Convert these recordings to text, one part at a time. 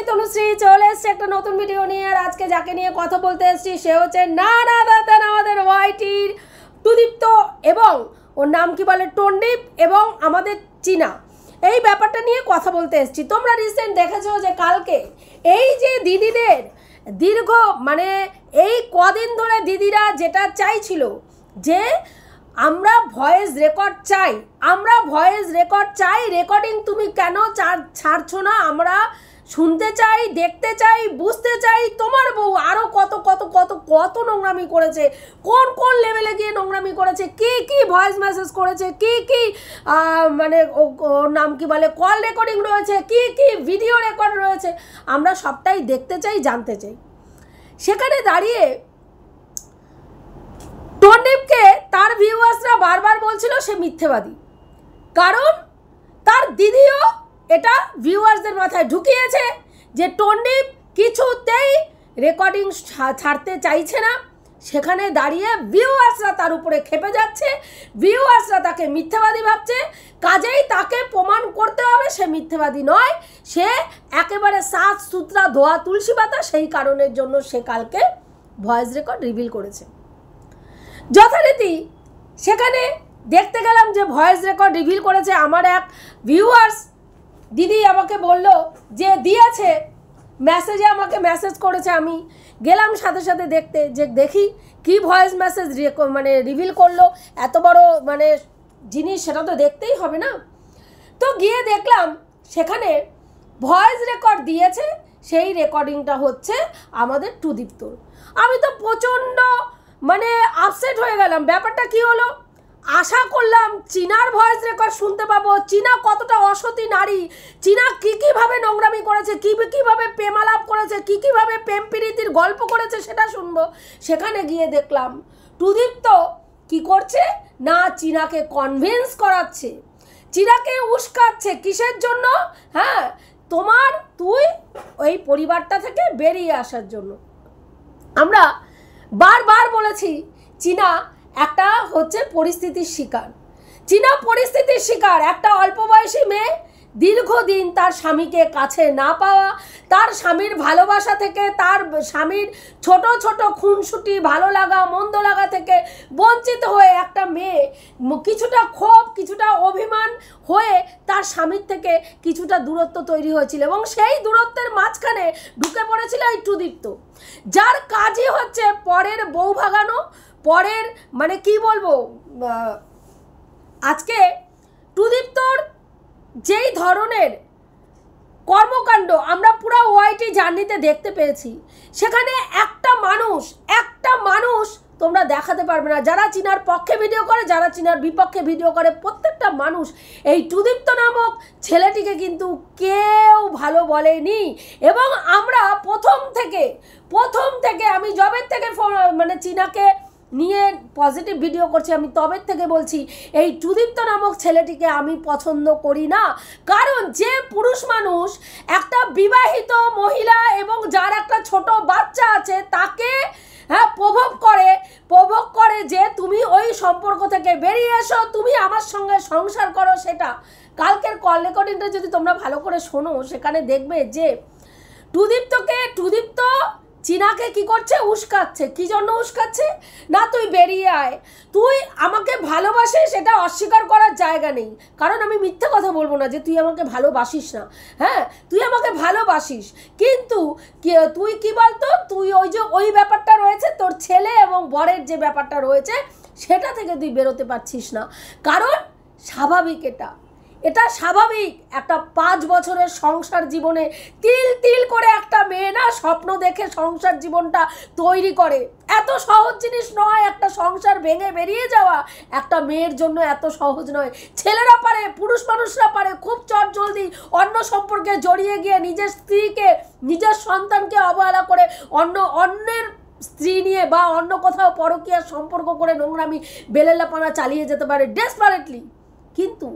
তনুশ্রী চলে এসছে একটা নতুন ভিডিও নিয়ে। আর আজকে যাকে নিয়ে কথা বলতে এসেছি সে হচ্ছে না আমাদের ওয়াইটির টুদীপ্ত এবং ওর নাম কি বলে টন্ডিপ এবং আমাদের চীনা। এই ব্যাপারটা নিয়ে কথা বলতে এসেছি। তোমরা রিসেন্ট দেখেছো যে কালকে এই যে দিদিদের দীর্ঘ এই কদিন ধরে দিদিরা যেটা চাইছিল যে আমরা ভয়েস রেকর্ড চাই, রেকর্ডিং তুমি কেন ছাড়ছো না, আমরা শুনতে চাই, দেখতে চাই, বুঝতে চাই। তোমার বউ আরও কত কত কত কত নোংরামি করেছে, কোন কোন লেভেলে গিয়ে নোংরামি করেছে, কি কি ভয়েস মেসেজ করেছে, কি কি ওর নাম কি বলে কল রেকর্ডিং রয়েছে, কি কি ভিডিও রেকর্ড রয়েছে, আমরা সবটাই দেখতে চাই, জানতে চাই। সেখানে দাঁড়িয়ে টন্ডিপকে তার ভিউয়ার্সরা বারবার বলছিল সে মিথ্যেবাদী, কারণ তার দিদিও এটা ভিউয়ার্সদের মাথায় ঢুকিয়েছে যে টন্ডিপ কিছুতেই রেকর্ডিং ছাড়তে চাইছে না। সেখানে দাঁড়িয়ে ভিউয়ার্সরা তার উপরে খেপে যাচ্ছে, ভিউয়ার্সরা তাকে মিথ্যেবাদী ভাবছে, কাজেই তাকে প্রমাণ করতে হবে সে মিথ্যেবাদী নয়, সে একেবারে সাফ সুতরা ধোয়া তুলসী পাতা। সেই কারণের জন্য সে কালকে ভয়েস রেকর্ড রিভিল করেছে। যথারীতি সেখানে দেখতে গেলাম যে ভয়েস রেকর্ড রিভিল করেছে। আমার এক ভিউয়ার্স দিদি আমাকে বলল যে দিয়েছে, মেসেজে আমাকে মেসেজ করেছে। আমি গেলাম সাথে সাথে দেখতে, যে দেখি কি ভয়েস মেসেজ রিভিল করলো, এত বড় জিনিস, সেটা তো দেখতেই হবে না। তো গিয়ে দেখলাম সেখানে ভয়েস রেকর্ড দিয়েছে, সেই রেকর্ডিংটা হচ্ছে আমাদের টুদীপ্তর। আমি তো প্রচণ্ড আপসেট হয়ে গেলাম। ব্যাপারটা কি হলো, আশা করলাম চীনার ভয়েস রেকর্ড শুনতে পাবো, চীনা কতটা অসতী নারী, চীনা কী কীভাবে নোংরামি করেছে, কীভাবে প্রেমালাপ করেছে, কীভাবে প্রেম প্রীতির গল্প করেছে সেটা শুনবো। সেখানে গিয়ে দেখলাম টুদীপ্ত কি করছে না, চীনাকে কনভিন্স করাচ্ছে, চীনাকে উস্কাচ্ছে। কিসের জন্য? হ্যাঁ, তুই ওই পরিবারটা থেকে বেরিয়ে আসার জন্য। আমরা বারবার বলেছি চীনা একটা হচ্ছে পরিস্থিতির শিকার, একটা অল্প বয়সী মেয়ে, দীর্ঘদিন তার স্বামীকে কাছে না পাওয়া, তার স্বামীর ভালোবাসা থেকে, তার স্বামীর ছোট ছোট খুনসুটি ভালো লাগা মন্দ লাগা থেকে বঞ্চিত হয়ে একটা মেয়ে কিছুটা ক্ষোভ, কিছুটা অভিমান হয়ে তার স্বামীর থেকে কিছুটা দূরত্ব তৈরি হয়েছিল, এবং সেই দূরত্বের মাঝখানে ঢুকে পড়েছিল এই টুদীপ্ত, যার কাজই হচ্ছে পরের বউ ভাগানো, পরের কি বলবো। আজকে টুদীপ্তর যেই ধরনের কর্মকাণ্ড আমরা পুরো ওয়াইটি জার্নিতে দেখতে পেয়েছি, সেখানে একটা মানুষ তোমরা দেখাতে পারবে না। যারা চীনার পক্ষে ভিডিও করে, যারা চীনার বিপক্ষে ভিডিও করে, প্রত্যেকটা মানুষ এই টুদীপ্ত নামক ছেলেটিকে কিন্তু কেউ ভালো বলেনি। এবং আমরা প্রথম থেকে আমি জবের থেকে চীনাকে নিয়ে পজিটিভ ভিডিও করছি, আমি তবের থেকে বলছি এই টুদীপ্ত নামক ছেলেটিকে আমি পছন্দ করি না। কারণ যে পুরুষ মানুষ একটা বিবাহিত মহিলা এবং যার একটা ছোট বাচ্চা আছে তাকে প্রভোগ করে যে তুমি ওই সম্পর্ক থেকে বেরিয়ে এসো, তুমি আমার সঙ্গে সংসার করো, সেটা কালকের কল রেকর্ডিংটা যদি তোমরা ভালো করে শোনো, সেখানে দেখবে যে টুদীপ্ত চীনাকে কি করছে, উস্কাচ্ছে। কি জন্য উস্কাচ্ছে না, তুই বেরিয়ে আয়, তুই আমাকে ভালোবাসিস, এটা অস্বীকার করার জায়গা নেই। কারণ আমি মিথ্যে কথা বলবো না যে তুই আমাকে ভালোবাসিস না, হ্যাঁ তুই আমাকে ভালোবাসিস, কিন্তু তুই কি বলতো, তুই ওই ব্যাপারটা রয়েছে, তোর ছেলে এবং বরের যে ব্যাপারটা রয়েছে সেটা থেকে তুই বেরোতে পারছিস না। কারণ স্বাভাবিক, এটা স্বাভাবিক। একটা 5 বছরের সংসার জীবনে তিল করে একটা মেয়ে না স্বপ্ন দেখে সংসার জীবনটা তৈরি করে, এত সহজ জিনিস নয়। একটা সংসার ভেঙে বেরিয়ে যাওয়া একটা মেয়ের জন্য এত সহজ নয়। ছেলেরা পারে, পুরুষ মানুষরা পারে খুব চটজলদি অন্য সম্পর্কে জড়িয়ে গিয়ে নিজের স্ত্রীকে, নিজের সন্তানকে অবহেলা করে অন্যের স্ত্রী নিয়ে বা অন্য কোথাও পরকীয়ার সম্পর্ক করে নোংরামি বেলেলাপানা চালিয়ে যেতে পারে ডেসপারেটলি। কিন্তু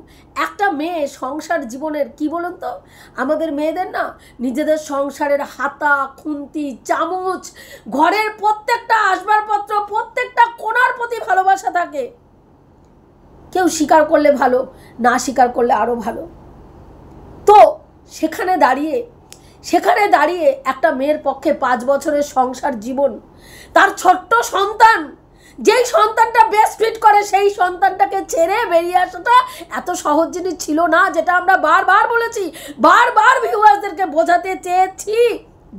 একটা মেয়ে সংসার জীবনের কি বলুন তো, আমাদের মেয়েদের না নিজেদের সংসারের হাতা খুন্তি চামচ, ঘরের প্রত্যেকটা আসবাবপত্র, প্রত্যেকটা কোণার প্রতি ভালোবাসা থাকে। কেউ স্বীকার করলে ভালো, না স্বীকার করলে আরও ভালো। তো সেখানে দাঁড়িয়ে সেখানে দাঁড়িয়ে একটা মেয়ের পক্ষে 5 বছরের সংসার জীবন, তার ছোট্ট সন্তান, যেই সন্তানটা বেস্ট ফিট করে সেই সন্তানটাকে ছেড়ে বেরিয়ে আসাটা এত সহজ জিনিস ছিল না, যেটা আমরা বারবার বলেছি, বারবার ভিউয়ার্সদেরকে বোঝাতে চেয়েছি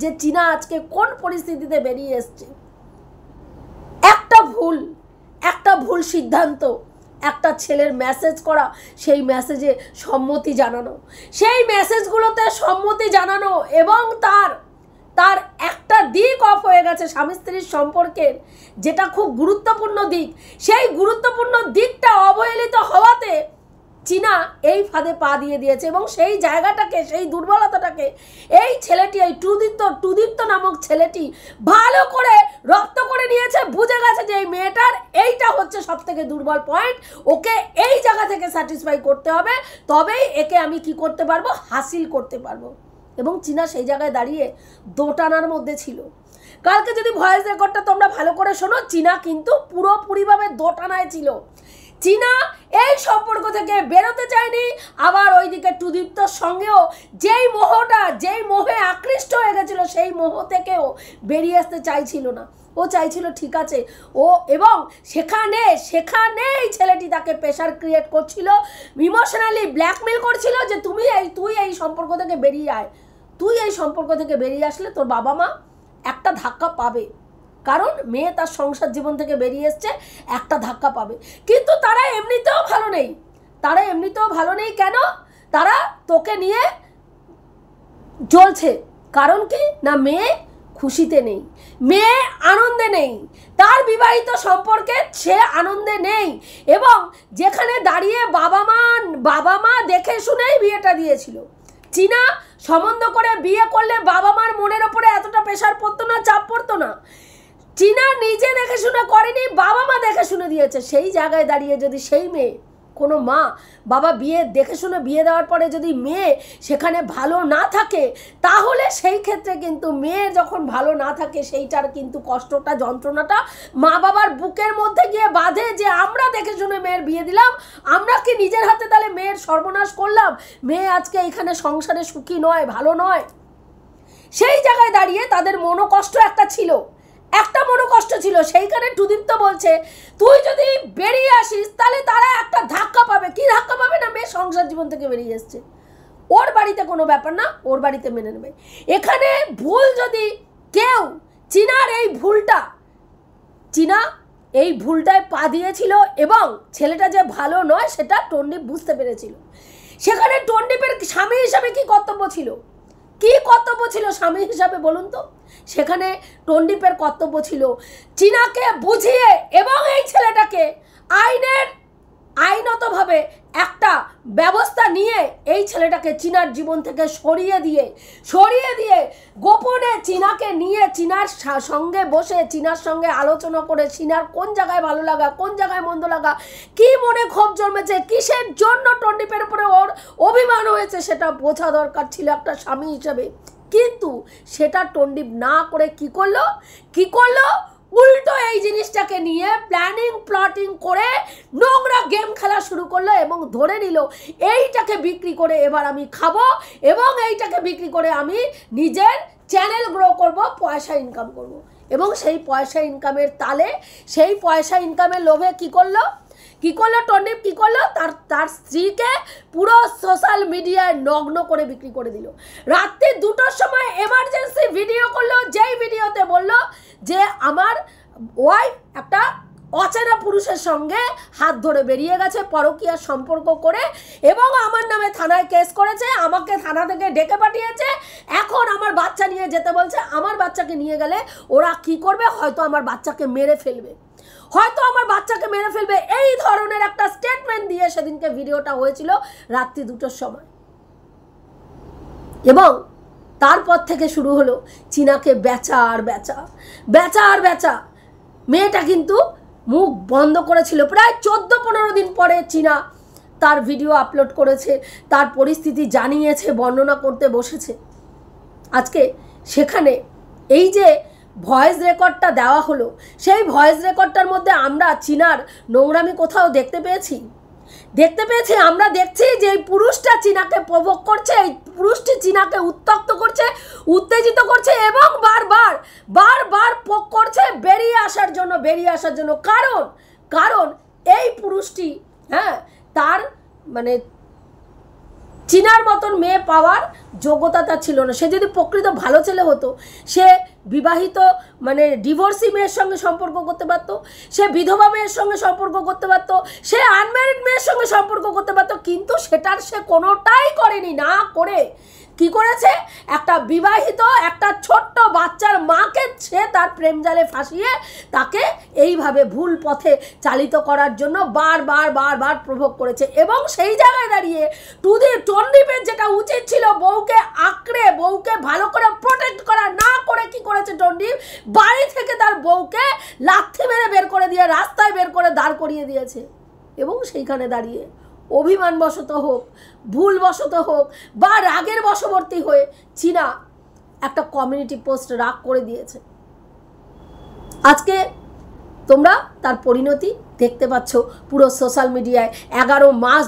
যে চীনা আজকে কোন পরিস্থিতিতে বেরিয়ে এসছে। একটা ভুল সিদ্ধান্ত, একটা ছেলের মেসেজ করা, সেই মেসেজে সম্মতি জানানো, সেই মেসেজগুলোতে সম্মতি জানানো, এবং তার একটা দিক অফ হয়ে গেছে স্বামী স্ত্রীর সম্পর্কের, যেটা খুব গুরুত্বপূর্ণ দিক, সেই গুরুত্বপূর্ণ দিকটা অবহেলিত হওয়াতে চীনা এই ফাঁদে পা দিয়ে দিয়েছে। এবং সেই জায়গাটাকে, সেই দুর্বলতাটাকে এই ছেলেটি, এই টুদীপ্ত নামক ছেলেটি ভালো করে রপ্ত করে নিয়েছে, বুঝে গেছে যে এই মেয়েটার এইটা হচ্ছে সব থেকে দুর্বল পয়েন্ট, ওকে এই জায়গা থেকে স্যাটিসফাই করতে হবে, তবেই একে আমি কি করতে পারবো, হাসিল করতে পারবো। এবং চীনা সেই জায়গায় দাঁড়িয়ে দোটানার মধ্যে ছিল। কালকে যদি ভয়েস রেকর্ডটা তোমরা ভালো করে শোনো, চীনা কিন্তু পুরোপুরিভাবে দোটানায় ছিল। চীনা এই সম্পর্ক থেকে বেরোতে চায়নি, আবার ওইদিকে টুদীপ্তর সঙ্গেও যেই মোহে আকৃষ্ট হয়ে গেছিল, সেই মোহ থেকেও বেরিয়ে আসতে চাইছিল না। ও চাইছিল ঠিক আছে ও, এবং সেখানে এই ছেলেটি তাকে প্রেশার ক্রিয়েট করছিল, ইমোশনালি ব্ল্যাকমেল করছিল যে তুই এই সম্পর্ক থেকে বেরিয়ে আয়, তুই এই সম্পর্ক থেকে বেরিয়ে আসলে তোর বাবা মা একটা ধাক্কা পাবে, কারণ মেয়ে তার সংসার জীবন থেকে বেরিয়ে এসছে, একটা ধাক্কা পাবে। কিন্তু তারা এমনিতেও ভালো নেই। কেন? তারা তোকে নিয়ে জ্বলছে। কারণ কি না, মেয়ে খুশিতে নেই, মেয়ে আনন্দে নেই, তার বিবাহিত সম্পর্কে সে আনন্দে নেই। এবং যেখানে দাঁড়িয়ে বাবা মা দেখে শুনেই বিয়েটা দিয়েছিল, চীনা সম্বন্ধ করে বিয়ে করলে বাবা মার মনের ওপরে এতটা প্রেশার পড়তো না, চাপ পড়তো না। চীনা নিজে দেখে শুনে করেনি, বাবা মা দেখে শুনে দিয়েছে। সেই জায়গায় দাঁড়িয়ে যদি সেই মেয়ে, কোনো মা বাবা দেখে শুনে বিয়ে দেওয়ার পরে যদি মেয়ে সেখানে ভালো না থাকে, তাহলে সেই ক্ষেত্রে কিন্তু মেয়ে যখন ভালো না থাকে, সেইটার কিন্তু কষ্টটা, যন্ত্রণাটা মা বাবার বুকের মধ্যে গিয়ে বাঁধে, যে আমরা দেখে শুনে মেয়ের বিয়ে দিলাম, আমরা কি নিজের হাতে তাহলে মেয়ের সর্বনাশ করলাম, মেয়ে আজকে এখানে সংসারে সুখী নয়, ভালো নয়। সেই জায়গায় দাঁড়িয়ে তাদের মনোকষ্ট ছিল। সেইখানে টুদীপ্ত বলছে তুই যদি বেরিয়ে আসিস তাহলে তারা একটা ধাক্কা পাবে। কি ধাক্কা পাবে না, মেয়ে সংসার জীবন থেকে বেরিয়ে এসছে, ওর বাড়িতে কোনো ব্যাপার না, ওর বাড়িতে মেনে নেবে। এখানে ভুল যদি কেউ, চীনা এই ভুলটায় পা দিয়েছিল, এবং ছেলেটা যে ভালো নয় সেটা টন্ডিপ বুঝতে পেরেছিল। সেখানে টন্ডিপের স্বামী হিসাবে কি কর্তব্য ছিল স্বামী হিসাবে বলুন তো? সেখানে টন্ডিপের কর্তব্য ছিল চীনাকে বুঝিয়ে এবং এই ছেলেটাকে আইনতভাবে একটা ব্যবস্থা নিয়ে এই ছেলেটাকে চীনার জীবন থেকে সরিয়ে দিয়ে গোপনে চীনাকে নিয়ে চীনার সঙ্গে বসে, চীনার সঙ্গে আলোচনা করে, চীনার কোন জায়গায় ভালো লাগা, কোন জায়গায় মন্দ লাগা, কি মনে ক্ষোভ জন্মেছে, কিসের জন্য টন্ডিপের উপরে ওর অভিমান হয়েছে, সেটা বোঝা দরকার ছিল একটা স্বামী হিসেবে। কিন্তু সেটা টন্ডিপ না করে কি করলো উল্টো এই জিনিসটাকে নিয়ে প্লটিং করে নোংরা গেম খেলা শুরু করলো, এবং ধরে নিল এইটাকে বিক্রি করে এবার আমি খাবো, এবং এইটাকে বিক্রি করে আমি নিজের চ্যানেল গ্রো করব, পয়সা ইনকাম করব। এবং সেই পয়সা ইনকামের তালে, সেই পয়সা ইনকামের লোভে কি করলো টন্ডিপ, তার স্ত্রীকে পুরো সোশ্যাল মিডিয়ায় নগ্ন করে বিক্রি করে দিল। রাত্রি 2টোর সময় এমার্জেন্সি ভিডিও করলো, যেই ভিডিওতে বললো যে আমার ওয়াইফ একটা অচেনা পুরুষের সঙ্গে হাত ধরে বেরিয়ে গেছে, পরকীয়ার সম্পর্ক করে, এবং আমার নামে থানায় কেস করেছে, আমাকে থানা থেকে ডেকে পাঠিয়েছে, এখন আমার বাচ্চা নিয়ে যেতে বলছে। আমার বাচ্চাকে নিয়ে গেলে ওরা কি করবে, হয়তো আমার বাচ্চাকে মেরে ফেলবে, এই ধরনের একটা স্টেটমেন্ট দিয়ে সেদিনকে ভিডিওটা হয়েছিল রাত্রি 2টোর সময়। এবং তারপর থেকে শুরু হলো চীনাকে বেচা আর বেচা। মেয়েটা কিন্তু মুখ বন্ধ করেছিল। প্রায় 14-15 দিন পরে চীনা তার ভিডিও আপলোড করেছে, তার পরিস্থিতি জানিয়েছে, বর্ণনা করতে বসেছে। আজকে সেখানে এই যে ভয়েস রেকর্ডটা দেওয়া হলো, সেই ভয়েস রেকর্ডটার মধ্যে আমরা চীনার নোংরামি কোথাও দেখতে পেয়েছি? দেখতে পেয়েছি, আমরা দেখছি যে এই পুরুষটা চীনাকে প্রভোগ করছে, এই পুরুষটি চীনাকে উত্তক্ত করছে, উত্তেজিত করছে এবং বারবার পোক করছে বেরিয়ে আসার জন্য। কারণ এই পুরুষটি তার মানে চীনার মতন মেয়ে পাওয়ার যোগ্যতা তার ছিল না। সে যদি প্রকৃত ভালো ছেলে হতো, সে বিবাহিত মানে ডিভোর্সি মেয়ের সঙ্গে সম্পর্ক করতে পারত, সে বিধবা মেয়ের সঙ্গে সম্পর্ক করতে পারত, সে আনম্যারিড মেয়ের সঙ্গে সম্পর্ক করতে পারত, কিন্তু সেটার সে কোনোটাই করেনি। না করে কি করেছে, একটা বিবাহিত একটা ছোট্ট বাচ্চার মাকে সে তার প্রেমজালে ফাঁসিয়ে তাকে এইভাবে ভুল পথে চালিত করার জন্য বারবার প্রভোগ করেছে। এবং সেই জায়গায় দাঁড়িয়ে টন্ডিপের যেটা উচিত ছিল বউকে আঁকড়ে, বউকে ভালো করে প্রোটেক্ট করা, না করে কি করেছে টন্ডিপ, বাড়ি থেকে তার বউকে লাথি মেরে বের করে দিয়ে রাস্তায় বের করে দাঁড় করিয়ে দিয়েছে। এবং সেইখানে দাঁড়িয়ে অভিমানবশত হোক, ভুলবশত হোক বা রাগের বশবর্তী হয়ে চীনা একটা কমিউনিটি পোস্ট রাগ করে দিয়েছে। আজকে তোমরা তার পরিণতি দেখতে পাচ্ছ পুরো সোশ্যাল মিডিয়ায়। 11 মাস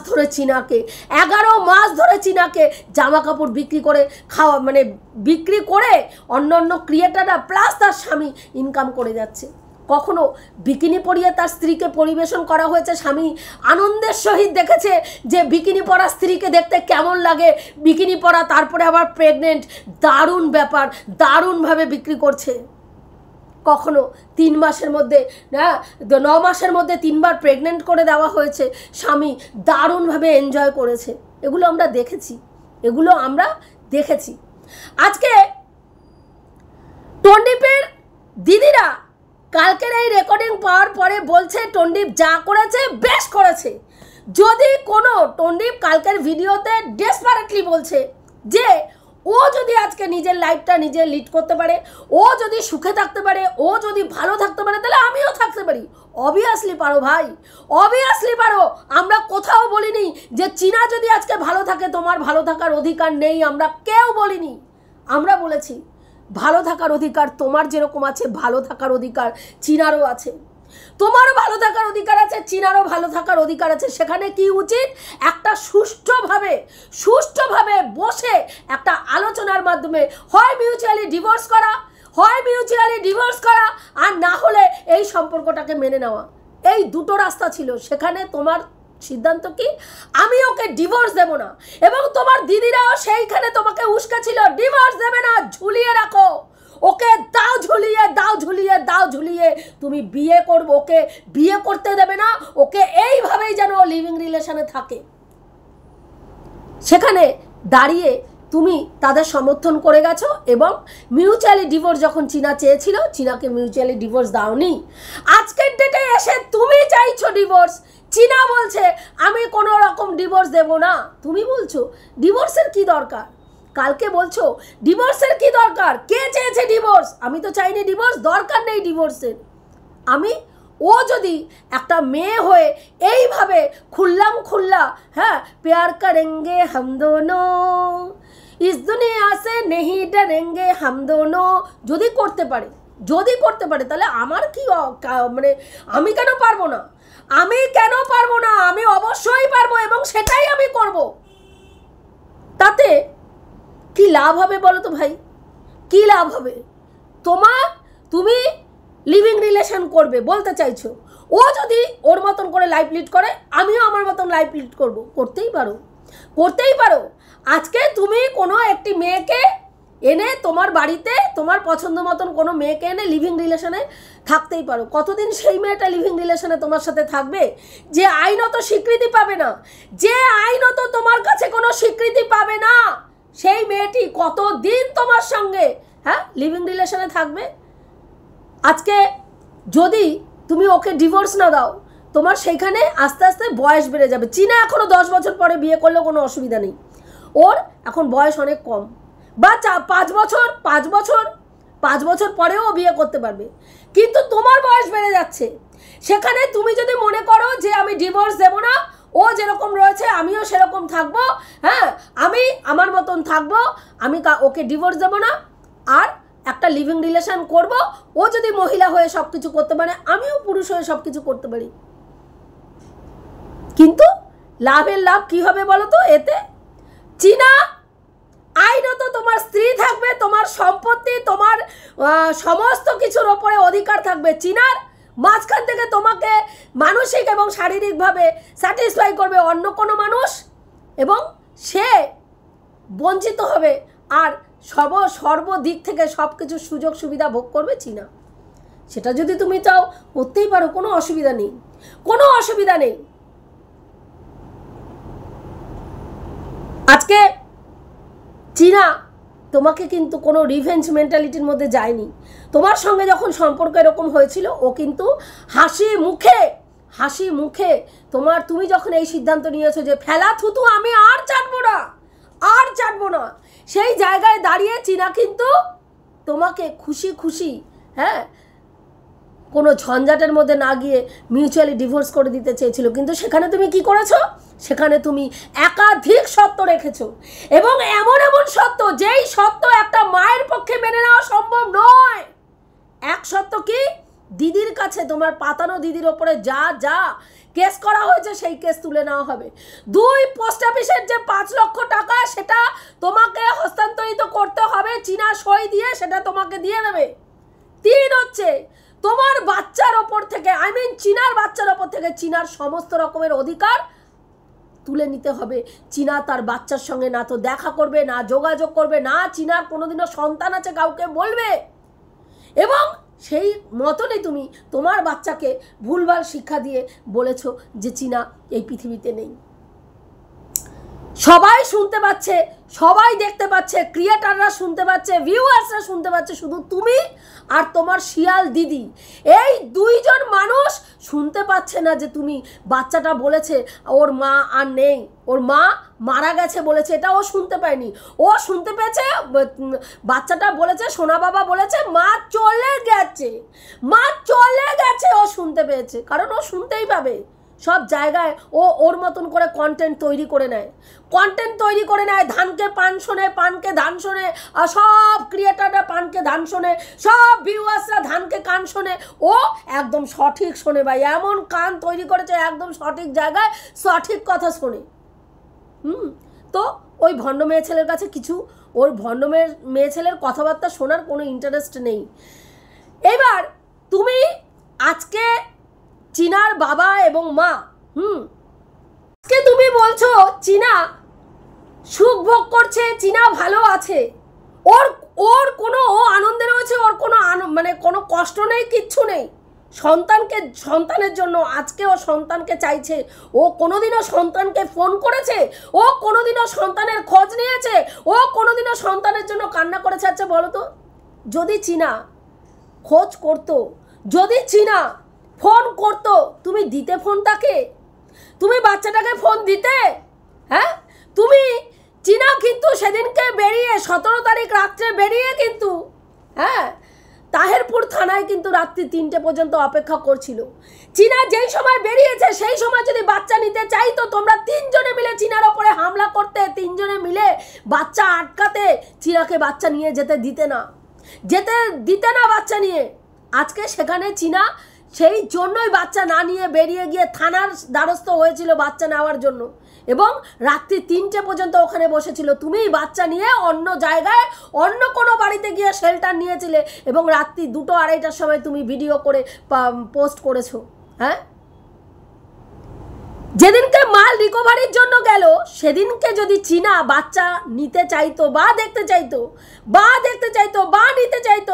ধরে চীনাকে জামা কাপড় বিক্রি করে খাওয়া মানে বিক্রি করে অন্য ক্রিয়েটাররা প্লাস তার স্বামী ইনকাম করে যাচ্ছে। কখনো বিকিনি পরিয়ে তার স্ত্রীকে পরিবেশন করা হয়েছে, স্বামী আনন্দের সহিত দেখেছে যে বিকিনি পরা স্ত্রীকে দেখতে কেমন লাগে, বিকিনি পরা, তারপরে আবার প্রেগনেন্ট, দারুণ ব্যাপার, দারুণভাবে বিক্রি করছে। কখনো 3 মাসের মধ্যে 9 মাসের মধ্যে 3 বার প্রেগনেন্ট করে দেওয়া হয়েছে, স্বামী দারুণভাবে এনজয় করেছে। এগুলো আমরা দেখেছি। আজকে টন্ডিপের দিদিরা কালকের এই রেকর্ডিং পাওয়ার পরে বলছে টন্ডিপ যা করেছে বেশ করেছে। যদি কোনো টন্ডিপ কালকের ভিডিওতে ডেসপারেটলি বলছে যে ও যদি আজকে নিজের লাইফটা নিজে লিড করতে পারে, ও যদি সুখে থাকতে পারে, ও যদি ভালো থাকতে পারে, তাহলে আমিও থাকতে পারি। অবভিয়াসলি পারো ভাই, অবভিয়াসলি পারো। আমরা কোথাও বলিনি যে চীনা যদি আজকে ভালো থাকে তোমার ভালো থাকার অধিকার নেই, আমরা কেউ বলিনি। আমরা বলেছি ভালো থাকার অধিকার তোমার যেরকম আছে, ভালো থাকার অধিকার চীনারও আছে। তোমারও ভালো থাকার অধিকার আছে, চীনারও ভালো থাকার অধিকার আছে। সেখানে কি উচিত, একটা সুষ্ঠুভাবে বসে একটা আলোচনার মাধ্যমে হয় মিউচুয়ালি ডিভোর্স করা আর না হলে এই সম্পর্কটাকে মেনে নেওয়া। এই দুটো রাস্তা ছিল। সেখানে তোমার সিদ্ধান্ত কি, আমি ওকে ডিভোর্স দেব না। এবং তোমার দিদিরাও সেইখানে তোমাকে উস্কেছিল, ডিভোর্স দেবে না, ঝুলিয়ে রাখো ওকে, দাও ঝুলিয়ে তুমি বিয়ে করবো, ওকে বিয়ে করতে দেবে না, ওকে এইভাবেই যেন লিভিং রিলেশনে থাকে। সেখানে দাঁড়িয়ে তুমি তাদের সমর্থন করে গেছো এবং মিউচুয়ালি ডিভোর্স যখন চীনা চেয়েছিল, চীনাকে মিউচুয়ালি ডিভোর্স দাওনি। আজকের ডেটে এসে তুমি চাইছো ডিভোর্স, চীনা বলছে আমি কোনো রকম ডিভোর্স দেব না। তুমি বলছো ডিভোর্সের কি দরকার, কালকে বলছো ডিভোর্সের কি দরকার, কে চেয়েছে ডিভোর্স, আমি তো চাইনি ডিভোর্স, দরকার নেই ডিভোর্সের। ও যদি একটা মেয়ে হয়ে এইভাবে খুল্লা প্যার করেঙ্গে হাম দোনো, ইস দুনিয়া সে নেহি ডরেঙ্গে হাম দোনো, যদি করতে পারে তাহলে আমার কি মানে আমি কেন পারবো না, আমি অবশ্যই পারবো এবং সেটাই আমি করব। তাতে কি লাভ হবে বলো তো ভাই, কি লাভ হবে? তুমি লিভিং রিলেশন করবে বলতে চাইছো, ও যদি ওর মতন করে লাইফ লিড করে, আমিও আমার মতন লাইফ লিড করব, করতেই পারো। আজকে তুমি কোনো একটি মেয়েকে এনে তোমার বাড়িতে, তোমার পছন্দ মতন কোনো মেয়েকে এনে লিভিং রিলেশনে থাকতেই পারো। কতদিন সেই মেয়েটা লিভিং রিলেশনে তোমার সাথে থাকবে যে আইনত স্বীকৃতি পাবে না, যে আইনত তোমার কাছে কোনো স্বীকৃতি পাবে না, সেই মেয়েটি কতদিন তোমার সঙ্গে লিভিং রিলেশনে থাকবে? আজকে যদি তুমি ওকে ডিভোর্স না দাও, তোমার সেইখানে আস্তে আস্তে বয়স বেড়ে যাবে। চীনা এখনও 10 বছর পরে বিয়ে করলেও কোনো অসুবিধা নেই, ওর এখন বয়স অনেক কম, বা 5 বছর পরেও ও বিয়ে করতে পারবে। কিন্তু তোমার বয়স বেড়ে যাচ্ছে, সেখানে তুমি যদি মনে করো যে আমি ডিভোর্স দেবো না, ও যেরকম রয়েছে আমিও সেরকম থাকবো, আমি আমার মতন থাকবো, আমি ওকে ডিভোর্স দেবো না আর একটা লিভিং রিলেশন করব, ও যদি মহিলা হয়ে সব কিছু করতে পারে, আমিও পুরুষ হয়ে সব কিছু করতে পারি। কিন্তু লাভের লাভ কি হবে বলো তো? এতে চীনা আইনত তোমার স্ত্রী থাকবে, তোমার সম্পত্তি, তোমার সমস্ত কিছুর ওপরে অধিকার থাকবে চীনার। মাঝখান থেকে তোমাকে মানসিক এবং শারীরিকভাবে স্যাটিসফাই করবে অন্য কোনো মানুষ, এবং সে বঞ্চিত হবে আর সর্বদিক থেকে সব কিছু সুযোগ সুবিধা ভোগ করবে চীনা। সেটা যদি তুমি চাও করতেই পারো, কোনো অসুবিধা নেই, কোনো অসুবিধা নেই। আজকে চীনা তোমাকে কিন্তু কোনো রিভেঞ্জ মেন্টালিটির মধ্যে যায়নি। তোমার সঙ্গে যখন সম্পর্ক এরকম হয়েছিল, ও কিন্তু হাসি মুখে তুমি যখন এই সিদ্ধান্ত নিয়েছো যে ফেলা থুতু আমি আর চাটবো না, সেই জায়গায় দাঁড়িয়ে চীনা কিন্তু তোমাকে খুশি হ্যাঁ কোনো ঝঞ্ঝাটের মধ্যে না গিয়ে মিউচুয়ালি ডিভোর্স করে দিতে চেয়েছিল। কিন্তু সেখানে তুমি কি করেছো? সেখানে তুমি একাধিক সত্য রেখেছো, এবং এমন সত্য, যেই সত্য একটা মায়ের পক্ষে মেনে নেওয়া সম্ভব নয়। এক সত্য কি? দিদির কাছে, তোমার পাতানো দিদির ওপরে যা কেস করা হয়েছে সেই কেস তুলে নেওয়া হবে। 2, পোস্ট অফিসের যে 5 লক্ষ টাকা সেটা তোমাকে হস্তান্তরিত করতে হবে, চীনা সই দিয়ে সেটা তোমাকে দিয়ে দেবে। 3 হচ্ছে তোমার বাচ্চার ওপর থেকে, চীনার বাচ্চার ওপর থেকে চীনার সমস্ত রকমের অধিকার তুলে নিতে হবে। চীনা তার বাচ্চার সঙ্গে না তো দেখা করবে, না যোগাযোগ করবে, না চীনার কোনোদিনও সন্তান আছে কাউকে বলবে, এবং সেই মতনই তুমি তোমার বাচ্চাকে ভুলভাল শিক্ষা দিয়ে বলেছো যে চীনা এই পৃথিবীতে নেই। সবাই শুনতে পাচ্ছে, সবাই দেখতে পাচ্ছে, ক্রিয়েটাররা শুনতে পাচ্ছে, ভিউয়ার্সরা শুনতে পাচ্ছে, শুধু তুমি আর তোমার শিয়াল দিদি, এই 2 জন মানুষ শুনতে পাচ্ছে না যে তুমি বাচ্চাটা বলেছে ওর মা আর নেই, ওর মা মারা গেছে বলেছে, এটা ও শুনতে পায়নি। ও শুনতে পেয়েছে, বাচ্চাটা বলেছে, সোনা বাবা বলেছে মা চলে গেছে, ও শুনতে পেয়েছে, কারণ ও শুনতেই পাবে। সব জায়গায় ও ওর মতন করে কন্টেন্ট তৈরি করে নেয়, ধানকে পান শোনে, পানকে ধান শোনে, আর সব ক্রিয়েটাররা পানকে ধান শোনে, সব ভিউয়ার্সরা ধানকে কান শোনে, ও একদম সঠিক শোনে ভাই, এমন কান তৈরি করেছে একদম সঠিক জায়গায় সঠিক কথা শোনে। তো ওই ভণ্ড মেয়ে ছেলের কাছে ওর ভণ্ড মেয়ে ছেলের কথাবার্তা শোনার কোনো ইন্টারেস্ট নেই। এবার তুমি আজকে চীনার বাবা এবং মা, আজকে তুমি বলছো চীনা সুখ ভোগ করছে, চীনা ভালো আছে, ওর কোনো আনন্দে রয়েছে, ওর কোনো কোনো কষ্ট নেই, কিচ্ছু নেই। সন্তানের জন্য আজকে ও সন্তানকে চাইছে। ও কোনোদিনও সন্তানকে ফোন করেছে? ও কোনোদিনও সন্তানের খোঁজ নিয়েছে? ও কোনোদিনও সন্তানের জন্য কান্না করেছে? আচ্ছা বলো তো, যদি চীনা খোঁজ করতো, যদি চীনা ফোন করতো, তুমি দিতে ফোন তাকে? তুমি বাচ্চাটাকে ফোন দিতে? হ্যাঁ, তুমি চীনা কিন্তু সেদিনকে বেরিয়ে 17 তারিখ রাত্রে বেরিয়ে কিন্তু তাহেরপুর থানায় কিন্তু রাত্রি 3টে পর্যন্ত অপেক্ষা করছিল। চীনা যেই সময় বেরিয়েছে সেই সময় যদি বাচ্চা নিতে চাইতো, তোমরা 3 জনে মিলে চীনার ওপরে হামলা করতে, 3 জনে মিলে বাচ্চা আটকাতে, চীনাকে বাচ্চা নিয়ে যেতে দিতে না বাচ্চা নিয়ে। আজকে সেখানে চীনা সেই জন্যই বাচ্চা না নিয়ে বেরিয়ে গিয়ে থানার দ্বারস্থ হয়েছিল বাচ্চা নেওয়ার জন্য, এবং রাত্রি 3টে পর্যন্ত ওখানে বসেছিল। তুমি বাচ্চা নিয়ে অন্য জায়গায় অন্য কোনো বাড়িতে গিয়ে শেল্টার নিয়েছিলে, এবং রাত্রি 2-2:30টার সময় তুমি ভিডিও করে পোস্ট করেছো। হ্যাঁ, যেদিনকে মাল রিকভারির জন্য গেল, সেদিনকে যদি চীনা বাচ্চা নিতে চাইতো বা দেখতে চাইতো বা নিতে চাইতো,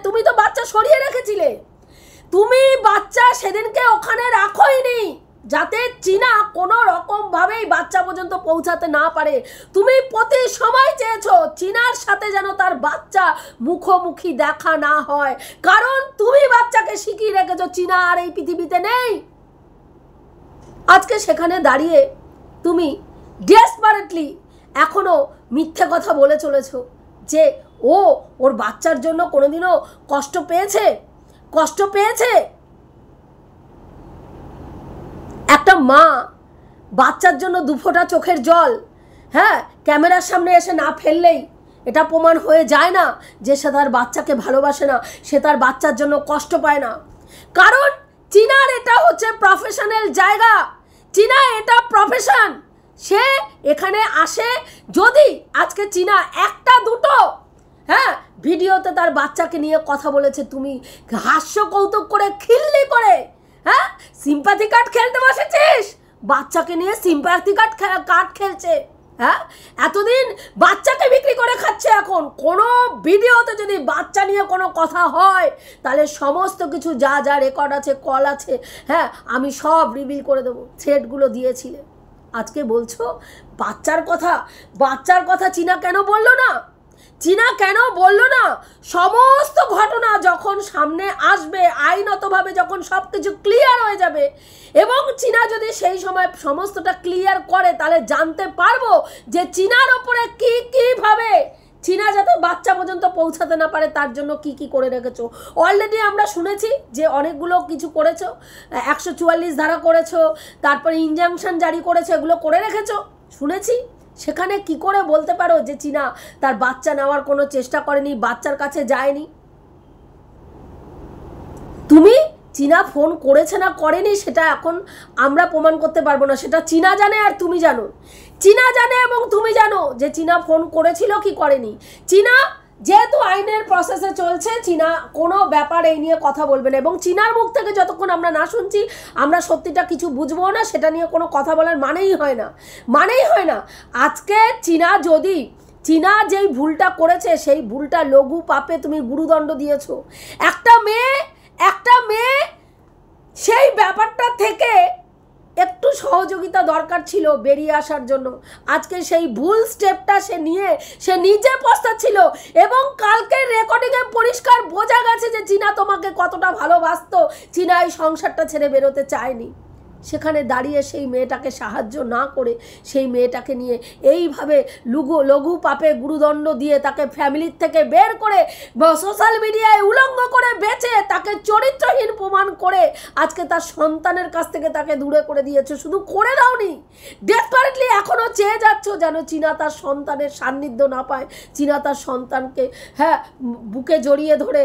তুমি তো বাচ্চা সরিয়ে রেখেছিলে। তুমি বাচ্চা সেদিনকে ওখানে রাখোইনি যাতে চীনা কোনো রকমভাবেই বাচ্চা পর্যন্ত পৌঁছাতে না পারে। তুমি প্রতি সময় চেয়েছো চীনার সাথে যেন তার বাচ্চা মুখোমুখি দেখা না হয়, কারণ তুমি বাচ্চাকে শিখিয়ে রেখেছো চীনা আর এই পৃথিবীতে নেই। আজকে সেখানে দাঁড়িয়ে তুমি ডেসপারেটলি এখনো মিথ্যে কথা বলে চলেছো যে ওর বাচ্চার জন্য কোনোদিনও কষ্ট পেয়েছে। একটা মা বাচ্চার জন্য 2 ফোঁটা চোখের জল ক্যামেরার সামনে এসে না ফেললেই এটা প্রমাণ হয়ে যায় না যে সে তার বাচ্চাকে ভালোবাসে না, সে তার বাচ্চার জন্য কষ্ট পায় না। কারণ চীনার এটা হচ্ছে প্রফেশনাল জায়গা। চীনা এটা প্রফেশন, সে এখানে আসে। যদি আজকে চীনা একটা দুটো হ্যাঁ ভিডিওতে তার বাচ্চাকে নিয়ে কথা বলেছে, তুমি হাস্য কৌতুক করে খিল্লি করে হ্যাঁ সিম্প্যাথি কার্ড খেলতে বসেছিস, বাচ্চাকে নিয়ে সিম্প্যাথি কার্ড খেলছে। হ্যাঁ এতদিন বাচ্চাকে বিক্রি করে খাচ্ছে, এখন কোনো ভিডিওতে যদি বাচ্চা নিয়ে কোনো কথা হয় তাহলে সমস্ত কিছু যা যা রেকর্ড আছে, কল আছে, হ্যাঁ আমি সব রিভিল করে দেবো। থ্রেটগুলো দিয়েছিলে, আজকে বলছো বাচ্চার কথা চীনা কেন বললো না? চীনা কেন বললো না? সমস্ত ঘটনা যখন সামনে আসবে, আইনতভাবে যখন সব কিছু ক্লিয়ার হয়ে যাবে, এবং চীনা যদি সেই সময় সমস্তটা ক্লিয়ার করে, তাহলে জানতে পারবো যে চীনার ওপরে কীভাবে চীনা যাতে বাচ্চা পর্যন্ত পৌঁছাতে না পারে তার জন্য কি করে রেখেছো। অলরেডি আমরা শুনেছি যে অনেকগুলো কিছু করেছো, 144 ধারা করেছো, তারপরে ইনজাংশন জারি করেছো, এগুলো করে রেখেছো শুনেছি। সেখানে কি করে বলতে পারো যে চীনা তার বাচ্চা নেওয়ার কোনো চেষ্টা করেনি, বাচ্চার কাছে যায়নি? তুমি চীনা ফোন করেছে না করেনি সেটা এখন আমরা প্রমাণ করতে পারবো না, সেটা চীনা জানে আর তুমি জানো। চীনা জানে এবং তুমি জানো যে চীনা ফোন করেছিল কি করেনি। চীনা যেহেতু আইনের প্রসেসে চলছে, চীনা কোনো ব্যাপার এই নিয়ে কথা বলবে না, এবং চীনার মুখ থেকে যতক্ষণ আমরা না শুনছি আমরা সত্যিটা কিছু বুঝবো না, সেটা নিয়ে কোনো কথা বলার মানেই হয় না। আজকে চীনা যেই ভুলটা করেছে সেই ভুলটা লঘু পাপে তুমি গুরুদণ্ড দিয়েছো। একটা মেয়ে সেই ব্যাপারটা থেকে একটু সহযোগিতা দরকার ছিল বেরিয়ে আসার জন্য। আজকে সেই ভুল স্টেপটা সে নিজে পস্তাচ্ছিল, এবং কালকের রেকর্ডিংয়ে পরিষ্কার বোঝা গেছে যে চীনা তোমাকে কতটা ভালোবাসতো। চীনা এই সংসারটা ছেড়ে বেরোতে চায়নি। সেখানে দাঁড়িয়ে সেই মেয়েটাকে সাহায্য না করে সেই মেয়েটাকে নিয়ে এইভাবে লঘু পাপে গুরুদণ্ড দিয়ে তাকে ফ্যামিলির থেকে বের করে সোশ্যাল মিডিয়ায় উলঙ্গ করে বেচে তাকে চরিত্রহীন প্রমাণ করে আজকে তার সন্তানের কাছ থেকে তাকে দূরে করে দিয়েছো। শুধু করে দাওনি, ডেসপারেটলি এখনও চেয়ে যাচ্ছ যেন চীনা তার সন্তানের সান্নিধ্য না পায়, চীনা তার সন্তানকে বুকে জড়িয়ে ধরে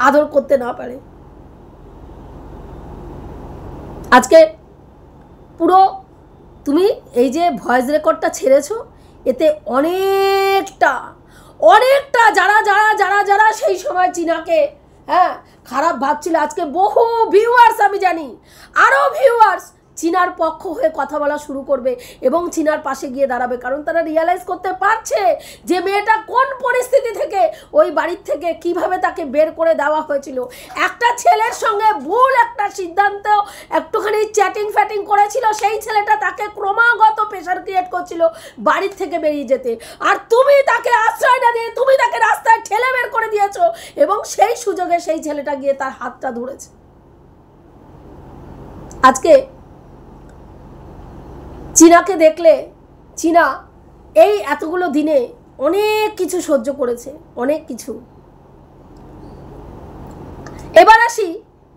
আদর করতে না পারে। আজকে পুরো তুমি এই যে ভয়েস রেকর্ডটা ছেড়েছো, এতে অনেকটা যারা সেই সময় চীনাকে খারাপ ভাবছিল, আজকে বহু ভিউয়ার্স, আমি জানি আরও ভিউয়ার্স চীনার পক্ষ হয়ে কথা বলা শুরু করবে এবং চীনার পাশে গিয়ে দাঁড়াবে। কারণ তারা রিয়ালাইজ করতে পারছে যে মেয়েটা কোন পরিস্থিতি থেকে, ওই বাড়ির থেকে কিভাবে তাকে বের করে দেওয়া হয়েছিল। একটা ছেলের সঙ্গে ভুল একটা সিদ্ধান্ত, একটুখানি চ্যাটিং করেছিল, সেই ছেলেটা তাকে ক্রমাগত প্রেশার ক্রিয়েট করছিল বাড়ির থেকে বেরিয়ে যেতে, আর তুমি তাকে আশ্রয় না দিয়ে তুমি তাকে রাস্তায় ঠেলে বের করে দিয়েছো, এবং সেই সুযোগে সেই ছেলেটা গিয়ে তার হাতটা ধরেছে। আজকে চীনাকে দেখলে, চীনা এই এতগুলো দিনে অনেক কিছু সহ্য করেছে, অনেক কিছু। এবার আসি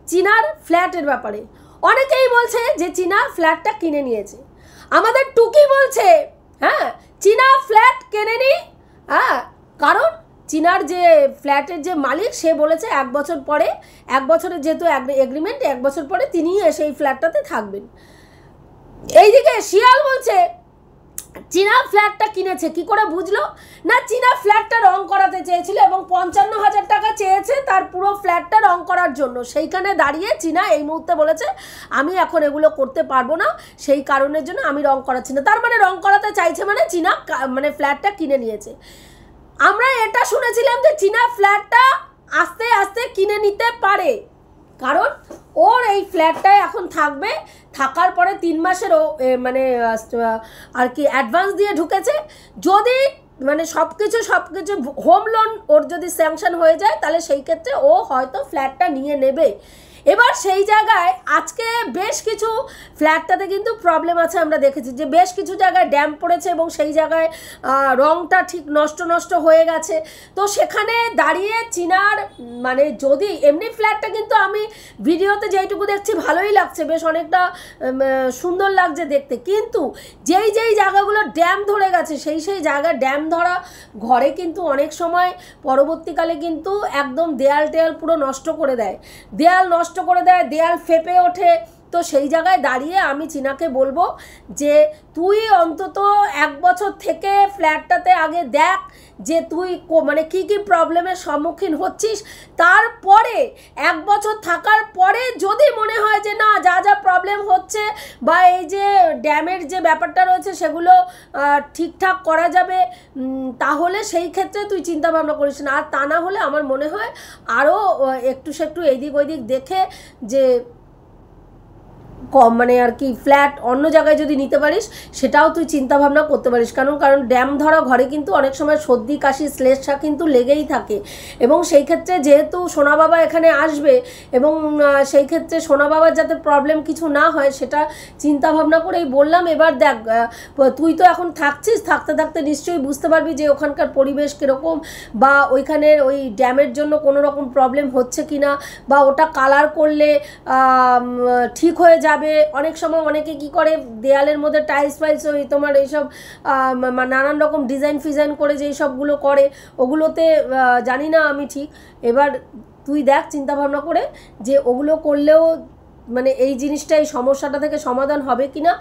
চীনার ফ্ল্যাটের ব্যাপারে। অনেকেই বলছে যে চীনা ফ্ল্যাটটা কিনে নিয়েছে। আমাদের টুকি বলছে চীনা ফ্ল্যাট কেনেনি, কারণ চীনার যে ফ্ল্যাটের যে মালিক সে বলেছে 1 বছর পরে, 1 বছরের যেহেতু এগ্রিমেন্ট, 1 বছর পরে তিনি এসে এই ফ্ল্যাটটাতে থাকবেন। এইদিকে শিয়াল বলছে চীনা ফ্ল্যাটটা কিনেছে। কি করে বুঝলো? না, চীনা ফ্ল্যাটটা রং করাতে চেয়েছিল এবং 55,000 টাকা চেয়েছে তার পুরো ফ্ল্যাটটা রং করার জন্য। সেইখানে দাঁড়িয়ে চীনা এই মুহূর্তে বলেছে আমি এখন এগুলো করতে পারবো না, সেই কারণের জন্য আমি রং করাচ্ছি না। তার মানে রং করাতে চাইছে মানে চীনা ফ্ল্যাটটা কিনে নিয়েছে। আমরা এটা শুনেছিলাম যে চীনা ফ্ল্যাটটা আস্তে আস্তে কিনে নিতে পারে, কারণ ওর এই ফ্ল্যাটটায় এখন থাকবে, থাকার পরে 3 মাসের আর কি অ্যাডভান্স দিয়ে ঢুকেছে। যদি সব কিছু হোম লোন ওর যদি স্যাংশন হয়ে যায় তাহলে সেই ক্ষেত্রে ও হয়তো ফ্ল্যাটটা নিয়ে নেবে। এবার সেই জায়গায় আজকে বেশ কিছু ফ্ল্যাটটাতে কিন্তু প্রবলেম আছে। আমরা দেখেছি যে বেশ কিছু জায়গায় ড্যাম্প পড়েছে এবং সেই জায়গায় রংটা ঠিক নষ্ট হয়ে গেছে। তো সেখানে দাঁড়িয়ে চীনার যদি এমনি ফ্ল্যাটটা কিন্তু আমি ভিডিওতে যেইটুকু দেখছি ভালোই লাগছে, বেশ অনেকটা সুন্দর লাগছে দেখতে, কিন্তু যেই জায়গাগুলো ড্যাম ধরে গেছে সেই জায়গায় ড্যাম ধরা ঘরে কিন্তু অনেক সময় পরবর্তীকালে কিন্তু একদম দেয়াল পুরো নষ্ট করে দেয়, দেয়াল ফেপে ওঠে। তো তো সেই জায়গায় দাঁড়িয়ে আমি চীনাকে বলবো যে তুই অন্তত 1 বছর থেকে ফ্ল্যাটটাতে আগে দেখ যে তুই মানে কী কী প্রবলেমের সম্মুখীন হচ্ছিস, তারপরে 1 বছর থাকার পরে যদি মনে হয় যে না যা যা প্রবলেম হচ্ছে বা এই যে ড্যামের যে ব্যাপারটা রয়েছে সেগুলো ঠিকঠাক করা যাবে, তাহলে সেই ক্ষেত্রে তুই চিন্তা ভাবনা করিস না। আর তা না হলে আমার মনে হয় আরও একটু সেটু এইদিক ওইদিক দেখে যে কম মানে আর কি ফ্ল্যাট অন্য জায়গায় যদি নিতে পারিস সেটাও তুই চিন্তা ভাবনা করতে পারিস। কারণ ড্যাম ধরা ঘরে কিন্তু অনেক সময় সর্দি কাশি শ্লেষা কিন্তু লেগেই থাকে, এবং সেই ক্ষেত্রে যেহেতু সোনা বাবা এখানে আসবে এবং সেই ক্ষেত্রে সোনা বাবার যাতে প্রবলেম কিছু না হয় সেটা চিন্তা ভাবনা করেই বললাম। এবার দেখ তুই তো এখন থাকছিস, থাকতে থাকতে নিশ্চয়ই বুঝতে পারবি যে ওখানকার পরিবেশ কীরকম বা ওইখানের ওই ড্যামের জন্য কোনো রকম প্রবলেম হচ্ছে কি না, বা ওটা কালার করলে ঠিক হয়ে যাবে। অনেক সময় অনেকে কি করে দেয়ালের মধ্যে টাইলস ফাইলস ওই তোমার এইসব নানান রকম ডিজাইন ফিজাইন করে যেই সবগুলো করে ওগুলোতে জানি না আমি ঠিক। এবার তুই দেখ চিন্তা ভাবনা করে যে ওগুলো করলেও মানে এই জিনিসটা এই সমস্যাটা থেকে সমাধান হবে কি না।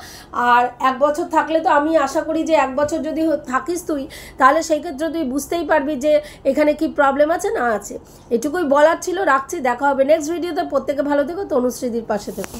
আর 1 বছর থাকলে তো আমি আশা করি যে 1 বছর যদি থাকিস তুই তাহলে সেই ক্ষেত্রে তুই বুঝতেই পারবি যে এখানে কি প্রবলেম আছে না আছে। এটুকুই বলার ছিল, রাখছি। দেখা হবে নেক্সট ভিডিওতে। প্রত্যেকে ভালো থেকো, তনুশ্রীদির পাশে থেকো।